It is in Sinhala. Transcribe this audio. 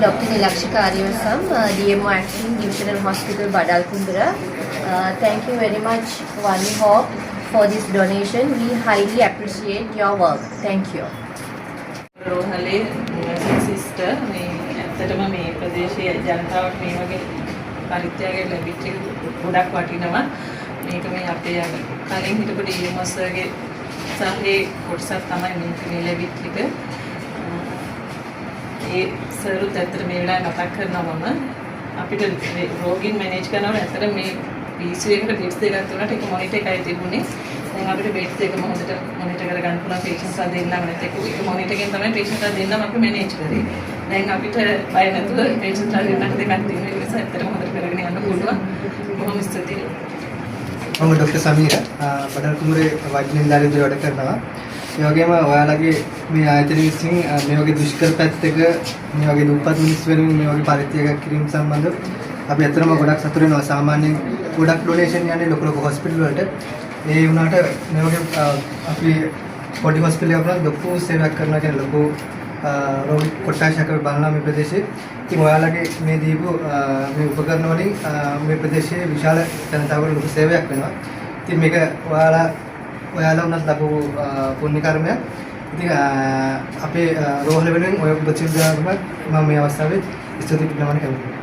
Dr. Nilakshika Ariyasam, DMO Acting, Divisional Hospital, Badalkundra. Thank you very much, Vani Hawk, for this donation. We highly appreciate your work. Thank you. රෝහලේ සිස්ටර් මේ ඇත්තටම මේ ප්‍රදේශයේ ජනතාවට මේ වගේ පරිත්‍යාගය ලැබිච්ච එක ගොඩක් වටිනවා. මේක මේ අපේ කලින් හිටපු ඩීඑම්එස්ගේ සහේ කොටසක් තමයි මේ ලැබිච්ච එක. ඒ සරුත් ඇත්තට මේ වෙලාවේ මතක් කරනවා මම අපිට රෝගීන් මැනේජ් කරනකොට ඇත්තට මේ PCU එකට බෙඩ්ස් දෙකක් තුනට එක මොනිටර් එකයි තිබුණේ. දැන් අපිට බෙඩ්ස් දෙකම හොඳට මොනිටර් කරගන්න පුළුවන් පේෂන්ට්ස්ලා දෙන්නම නැත්නම් ඒක මොනිටර් එකෙන් තමයි පේෂන්ට්ස්ලා දෙන්නම අපි මැනේජ් කරේ. දැන් අපිට බය නැතුව පේෂන්ට්ස්ලා දෙන්නට දෙකක් තියෙන නිසා ඇත්තටම හොඳට කරගෙන යන්න පුළුවන්. බොහොම ස්තුතියි. මම ડોક્ટર සමීර බඩල්කුමරේ වෛද්‍ය නිලධාරියෙක් වැඩ කරනවා. ඒ වගේම ඔයාලගේ මේ ආයතන විසින් මේ වගේ දුෂ්කර පැත්තක මේ වගේ දුප්පත් මිනිස්සු වෙනුවෙන් මේ වගේ පරිත්‍යාගයක් කිරීම සම්බන්ධව අපි ඇත්තටම ගොඩක් සතුටු වෙනවා. සාමාන්‍යයෙන් ගොඩක් ඩොනේෂන් යන්නේ ලොකු ලොකු හොස්පිටල් වලට. ඒ වුණාට මේ වගේ අපි පොඩි හොස්පිටල් එකක් වුණත් ලොකු සේවයක් කරනවා කියන ලොකු රෝගී කොට්ටාශයක් අපි බලනවා මේ ප්‍රදේශයේ. ඉතින් ඔයාලගේ මේ දීපු මේ උපකරණ වලින් මේ ප්‍රදේශයේ විශාල ජනතාවකට ලොකු සේවයක් වෙනවා. ඉතින් මේක ඔයාලා උනත් ලැබු පුණ්‍ය කර්මයක්. ඉතින් අපේ රෝහල වෙනුවෙන් ඔය ප්‍රතිචාරයක් මම මේ අවස්ථාවේ ස්තුති පිළිගන්න කැමතියි.